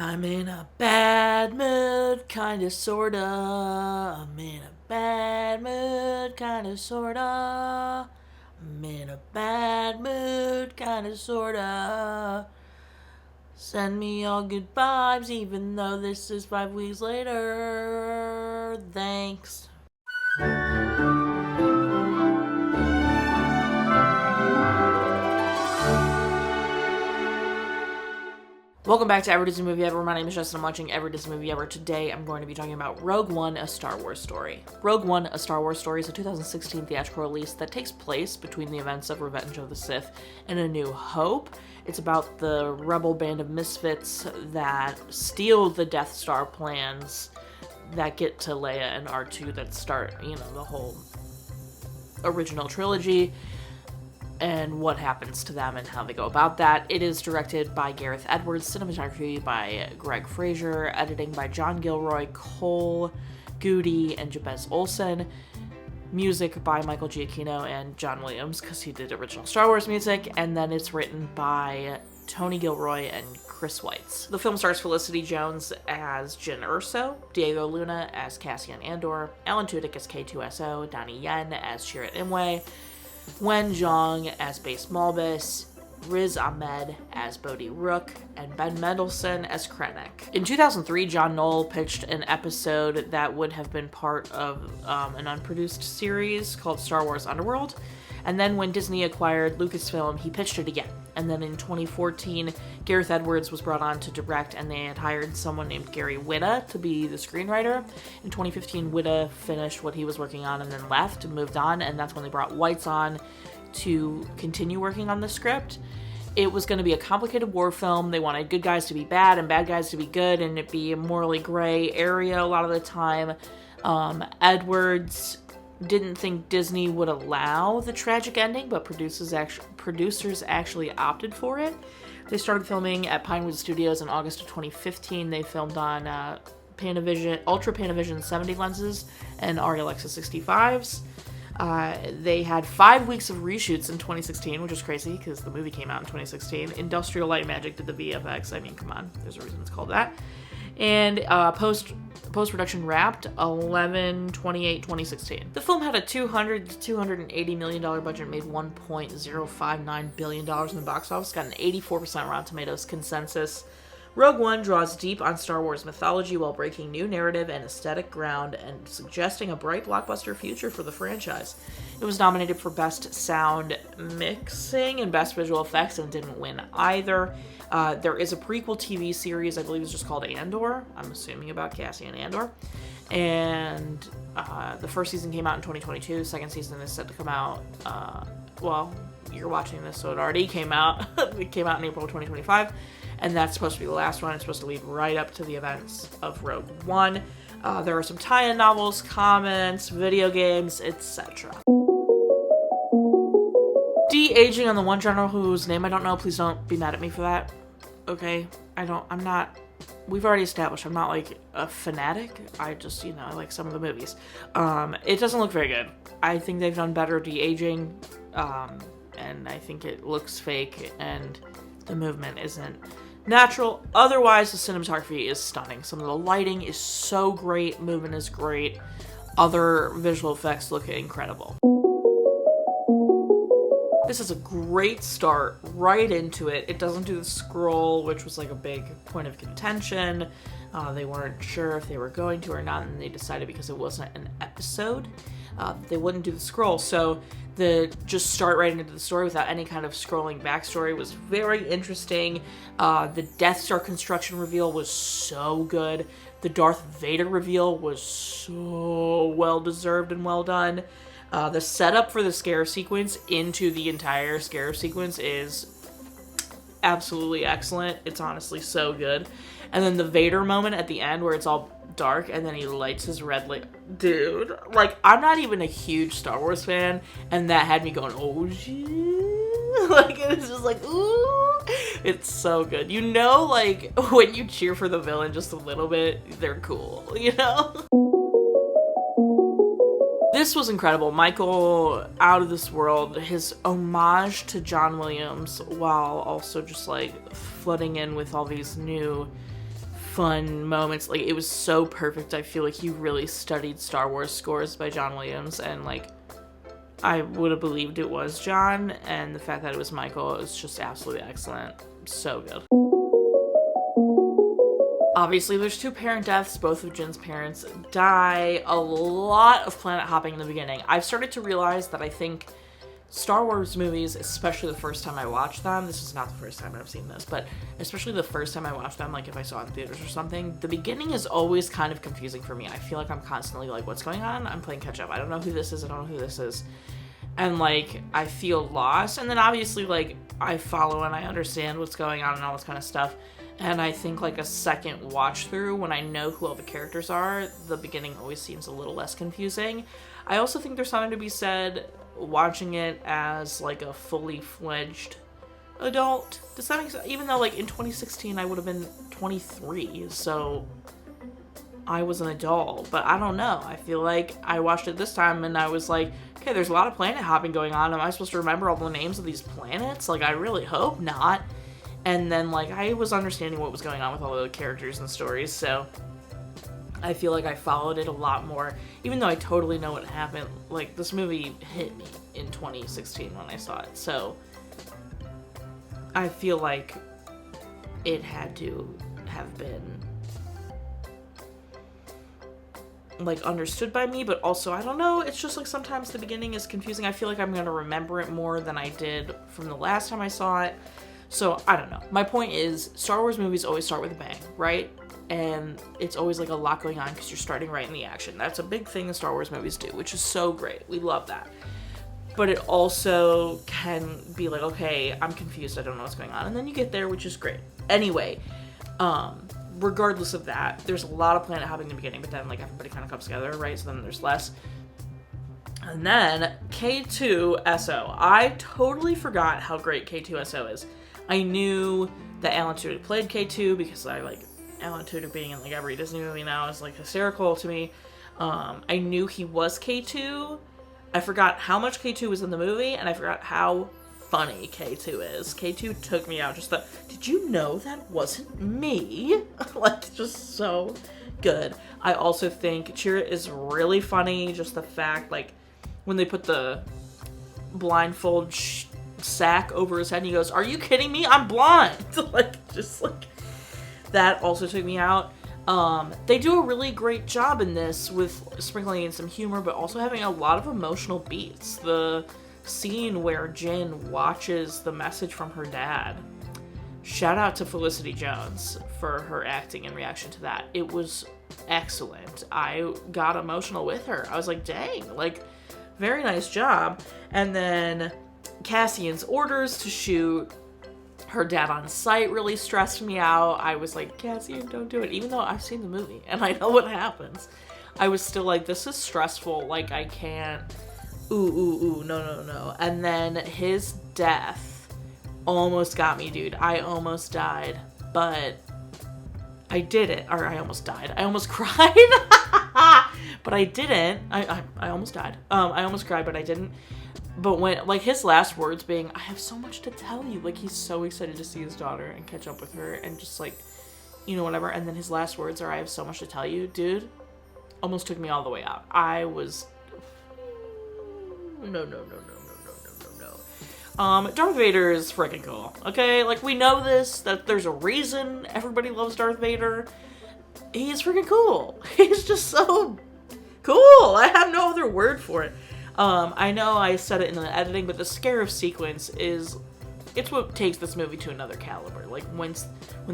I'm in a bad mood, kinda sorta. I'm in a bad mood, kinda sorta. I'm in a bad mood, kinda sorta. Send me all good vibes, even though this is 5 weeks later. Thanks. Welcome back to Every Disney Movie Ever. My name is Jess and I'm watching Every Disney Movie Ever. Today I'm going to be talking about Rogue One, A Star Wars Story. Rogue One, A Star Wars Story is a 2016 theatrical release that takes place between the events of Revenge of the Sith and A New Hope. It's about the rebel band of misfits that steal the Death Star plans that get to Leia and R2 that start, the whole original trilogy, and what happens to them and how they go about that. It is directed by Gareth Edwards, cinematography by Greig Fraser, editing by John Gilroy, Cole, Goudie, and Jabez Olssen, music by Michael Giacchino and John Williams, because he did original Star Wars music, and then it's written by Tony Gilroy and Chris Weitz. The film stars Felicity Jones as Jyn Erso, Diego Luna as Cassian Andor, Alan Tudyk as K2SO, Donnie Yen as Chirrut Imwe, Wen Jiang as Base Malbus, Riz Ahmed as Bodhi Rook, and Ben Mendelsohn as Krennic. In 2003, John Knoll pitched an episode that would have been part of an unproduced series called Star Wars Underworld. And then when Disney acquired Lucasfilm, he pitched it again. And then in 2014, Gareth Edwards was brought on to direct, and they had hired someone named Gary Whitta to be the screenwriter. In 2015, Whitta finished what he was working on and then left and moved on, and that's when they brought Weitz on to continue working on the script. It was going to be a complicated war film. They wanted good guys to be bad and bad guys to be good, and it be a morally gray area a lot of the time. Edwards didn't think Disney would allow the tragic ending, but producers actually opted for it. They started filming at Pinewood Studios in August of 2015. They filmed on Ultra Panavision 70 lenses and ARRI Alexa 65s. They had 5 weeks of reshoots in 2016, which is crazy because the movie came out in 2016. Industrial Light Magic did the VFX. I mean, come on, there's a reason it's called that. And post-production wrapped 11/28/2016. The film had a $200 to $280 million budget, made $1.059 billion in the box office, got an 84% Rotten Tomatoes consensus. Rogue One draws deep on Star Wars mythology while breaking new narrative and aesthetic ground and suggesting a bright blockbuster future for the franchise. It was nominated for Best Sound Mixing and Best Visual Effects and didn't win either. There is a prequel TV series, I believe it's just called Andor. I'm assuming about Cassian Andor. And the first season came out in 2022. The second season is set to come out, you're watching this, so it already came out. It came out in April 2025. And that's supposed to be the last one. It's supposed to lead right up to the events of Rogue One. There are some tie-in novels, comments, video games, etc. De-aging on the one general whose name I don't know, please don't be mad at me for that. Okay? We've already established I'm not like a fanatic. I just, I like some of the movies. It doesn't look very good. I think they've done better de-aging, and I think it looks fake, and the movement isn't natural. Otherwise, the cinematography is stunning. Some of the lighting is so great. Movement is great. Other visual effects look incredible. This is a great start right into it. It doesn't do the scroll, which was like a big point of contention. They weren't sure if they were going to or not, and they decided because it wasn't an episode, they wouldn't do the scroll. So just start right into the story without any kind of scrolling backstory was very interesting. The Death Star construction reveal was so good. The Darth Vader reveal was so well deserved and well done. The setup for the scare sequence into the entire scare sequence is absolutely excellent. It's honestly so good. And then the Vader moment at the end where it's all dark and then he lights his red light. Dude, I'm not even a huge Star Wars fan, and that had me going, oh shit. It's just ooh. It's so good. When you cheer for the villain just a little bit, they're cool, This was incredible. Michael, out of this world. His homage to John Williams, while also just flooding in with all these new fun moments. Like, it was so perfect. I feel like he really studied Star Wars scores by John Williams, and like, I would have believed it was John, and the fact that it was Michael, it was just absolutely excellent. So good. Obviously, there's 2 parent deaths. Both of Jin's parents die. A lot of planet hopping in the beginning. I've started to realize that I think Star Wars movies, especially the first time I watched them, this is not the first time I've seen this, but especially the first time I watched them, like if I saw it in theaters or something, the beginning is always kind of confusing for me. I feel like I'm constantly like, what's going on? I'm playing catch up. I don't know who this is. I don't know who this is. And like, I feel lost. And then obviously, like, I follow and I understand what's going on and all this kind of stuff. And I think like a second watch through, when I know who all the characters are, the beginning always seems a little less confusing. I also think there's something to be said watching it as like a fully fledged adult. Does that make sense? Even though like in 2016 I would have been 23, so I was an adult, but I don't know. I feel like I watched it this time and I was like, okay, there's a lot of planet hopping going on. Am I supposed to remember all the names of these planets? Like, I really hope not. And then like, I was understanding what was going on with all the characters and stories, so I feel like I followed it a lot more, even though I totally know what happened. Like, this movie hit me in 2016 when I saw it, so I feel like it had to have been like understood by me, but also, I don't know, it's just like sometimes the beginning is confusing. I feel like I'm gonna remember it more than I did from the last time I saw it, so I don't know. My point is, Star Wars movies always start with a bang, right? And it's always like a lot going on because you're starting right in the action. That's a big thing that Star Wars movies do, which is so great. We love that. But it also can be like, okay, I'm confused, I don't know what's going on. And then you get there, which is great. Anyway, regardless of that, there's a lot of planet hopping in the beginning, but then like everybody kind of comes together, right? So then there's less. And then K2SO. I totally forgot how great K2SO is. I knew that Alan Tudyk played K2 because I like Alan Tudyk being in like every Disney movie now is like hysterical to me. I knew he was K2. I forgot how much K2 was in the movie, and I forgot how funny K2 is. K2 took me out. Just the, did you know that wasn't me? Like, just so good. I also think Chirrut is really funny. Just the fact, like, when they put the blindfold sack over his head and he goes, "Are you kidding me? I'm blind." Like, just like, that also took me out. They do a really great job in this with sprinkling in some humor, but also having a lot of emotional beats. The scene where Jin watches the message from her dad. Shout out to Felicity Jones for her acting in reaction to that. It was excellent. I got emotional with her. I was like, dang, like, very nice job. And then Cassian's orders to shoot her dad on sight really stressed me out. I was like, Cassian, don't do it. Even though I've seen the movie and I know what happens, I was still like, this is stressful. Like, I can't. No. And then his death almost got me, dude. I almost died, but I didn't. Or I almost died. I almost cried, but I didn't. I almost died. I almost cried, but I didn't. But when, like, his last words being, I have so much to tell you. Like, he's so excited to see his daughter and catch up with her and just, like, you know, whatever. And then his last words are, I have so much to tell you. Dude, almost took me all the way out. I was, no. Darth Vader is freaking cool, okay? Like, we know this, that there's a reason everybody loves Darth Vader. He's freaking cool. He's just so cool. I have no other word for it. I know I said it in the editing, but the Scarif sequence is, it's what takes this movie to another caliber. Like, when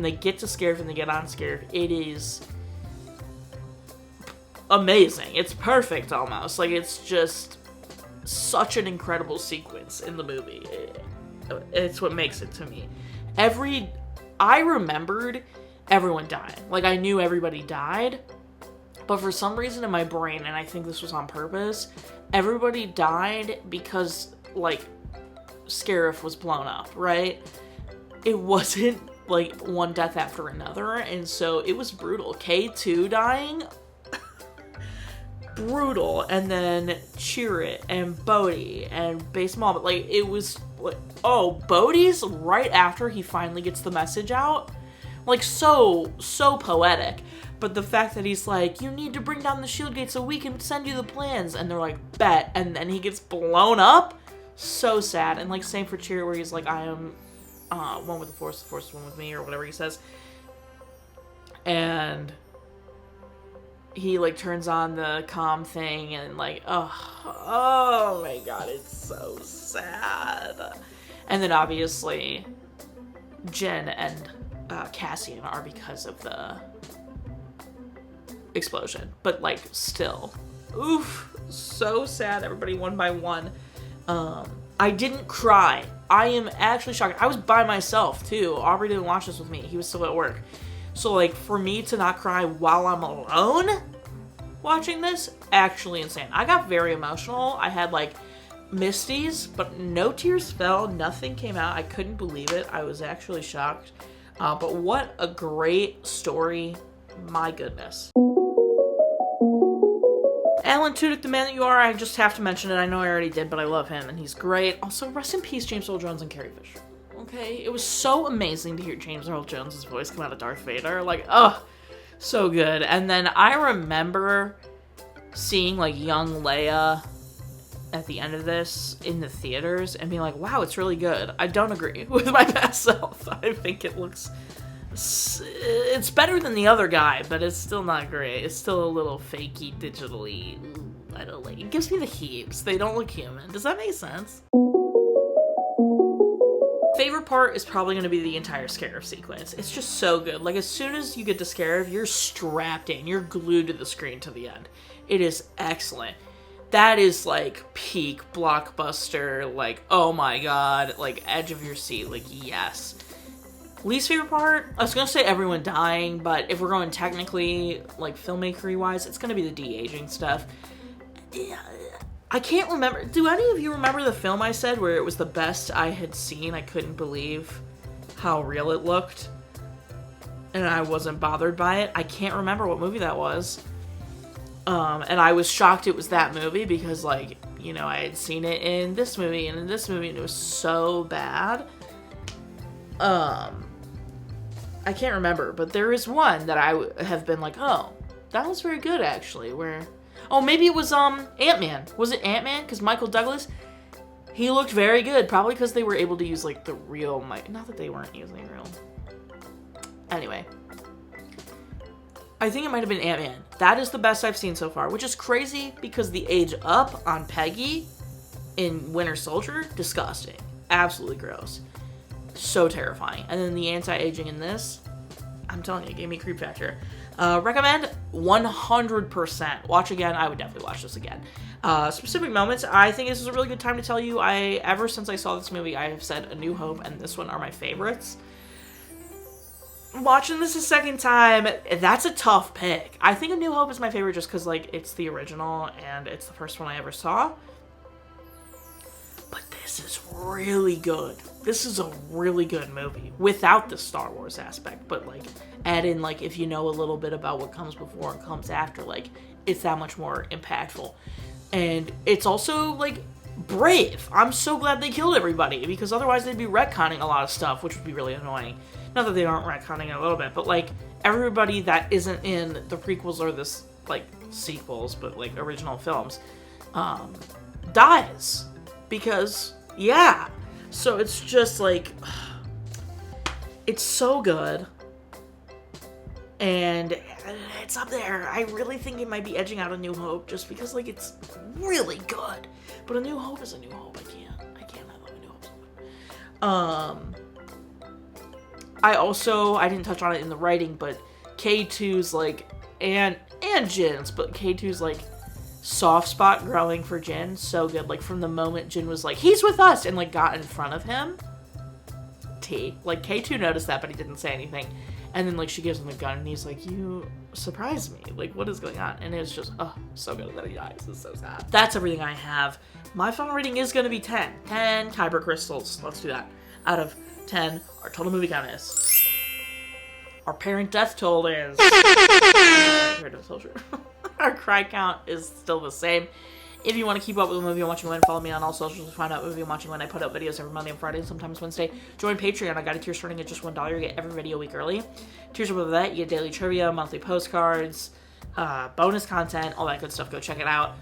they get to Scarif and they get on Scarif, it is amazing. It's perfect, almost. Like, it's just such an incredible sequence in the movie. It's what makes it to me. I remembered everyone dying. Like, I knew everybody died, but for some reason in my brain, and I think this was on purpose, everybody died because, like, Scarif was blown up, right? It wasn't, like, one death after another, and so it was brutal. K2 dying, brutal, and then Chirrut and Bodhi and Base Mom, but, like, it was, like, oh, Bodhi's right after he finally gets the message out, Like, so poetic. But the fact that he's like, you need to bring down the shield gate so we can send you the plans. And they're like, bet. And then he gets blown up. So sad. And like, same for Cheer, where he's like, I am one with the Force is one with me, or whatever he says. And he like turns on the comm thing and like, oh my god, it's so sad. And then obviously Jin and Cassian are because of the explosion, but like still, oof, so sad. Everybody one by one. I didn't cry. I am actually shocked. I was by myself too. Aubrey didn't watch this with me. He was still at work. So like, for me to not cry while I'm alone watching this, actually insane. I got very emotional. I had like misties, but no tears fell. Nothing came out. I couldn't believe it. I was actually shocked. But what a great story. My goodness. Alan Tudyk, the man that you are, I just have to mention it. I know I already did, but I love him, and he's great. Also, rest in peace, James Earl Jones and Carrie Fisher. Okay? It was so amazing to hear James Earl Jones' voice come out of Darth Vader. Like, so good. And then I remember seeing, like, young Leia at the end of this in the theaters and being like, wow, it's really good. I don't agree with my past self. I think it looks... It's better than the other guy, but it's still not great. It's still a little fakey, digitally. I don't like it. It gives me the heaves. They don't look human. Does that make sense? Favorite part is probably going to be the entire Scarif sequence. It's just so good. Like, as soon as you get to Scarif, you're strapped in. You're glued to the screen to the end. It is excellent. That is, like, peak blockbuster, like, oh my god, like, edge of your seat, like, yes. Least favorite part? I was gonna say everyone dying, but if we're going technically, like, filmmakery-wise, it's gonna be the de-aging stuff. Yeah, I can't remember. Do any of you remember the film I said where it was the best I had seen? I couldn't believe how real it looked, and I wasn't bothered by it. I can't remember what movie that was. And I was shocked it was that movie because, like, you know, I had seen it in this movie and in this movie, and it was so bad. I can't remember, but there is one that I have been like, oh, that was very good, actually, where... Oh, maybe it was, Ant-Man. Was it Ant-Man? Because Michael Douglas, he looked very good, probably because they were able to use, like, the real not that they weren't using real... Anyway. I think it might have been Ant-Man. That is the best I've seen so far, which is crazy because the age up on Peggy in Winter Soldier, disgusting. Absolutely gross. So terrifying. And then the anti-aging in this, I'm telling you, it gave me creep factor. Recommend 100%. Watch again. I would definitely watch this again. Specific moments, I think this is a really good time to tell you, ever since I saw this movie, I have said A New Hope and this one are my favorites. Watching this a second time, that's a tough pick. I think A New Hope is my favorite just because, like, it's the original and it's the first one I ever saw. But this is really good. This is a really good movie without the Star Wars aspect, but like add in, like, if you know a little bit about what comes before and comes after, like, it's that much more impactful. And it's also, like, brave. I'm so glad they killed everybody because otherwise they'd be retconning a lot of stuff, which would be really annoying. Not that they aren't retconning it a little bit, but like everybody that isn't in the prequels or this, like, sequels, but like original films, dies. Because, yeah. So it's just like, it's so good. And it's up there. I really think it might be edging out A New Hope just because, like, it's really good. But A New Hope is A New Hope. I can't. I love A New Hope so much. I didn't touch on it in the writing, but K2's, like, and Jin's, but K2's, like, soft spot growing for Jin, so good. Like, from the moment Jin was like, he's with us, and, like, got in front of him, like, K2 noticed that, but he didn't say anything. And then, like, she gives him the gun, and he's like, you surprised me. Like, what is going on? And it's just, so good that he dies. It's so sad. That's everything I have. My final rating is going to be 10. 10 Kyber crystals. Let's do that. Out of 10, our total movie count is. Our parent death toll is. Our cry count is still the same. If you want to keep up with the movie I'm watching when, follow me on all socials to find out what movie I'm watching when. I put out videos every Monday and Friday and sometimes Wednesday. Join Patreon. I got a tier starting at just $1. You get every video a week early. Tiers above that, you get daily trivia, monthly postcards, bonus content, all that good stuff. Go check it out.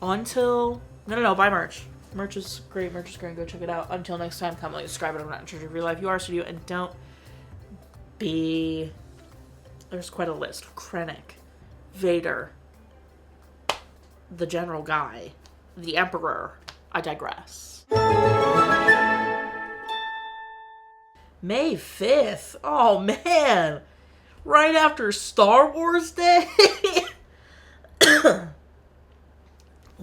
Until... No, buy merch. Merch is great. Go check it out. Until next time, comment, like, subscribe. I'm not in charge of your life. You are, so do you. And don't be... There's quite a list. Krennic. Vader. The General Guy. The Emperor. I digress. May 5th. Oh, man. Right after Star Wars Day? Well,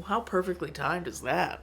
how perfectly timed is that?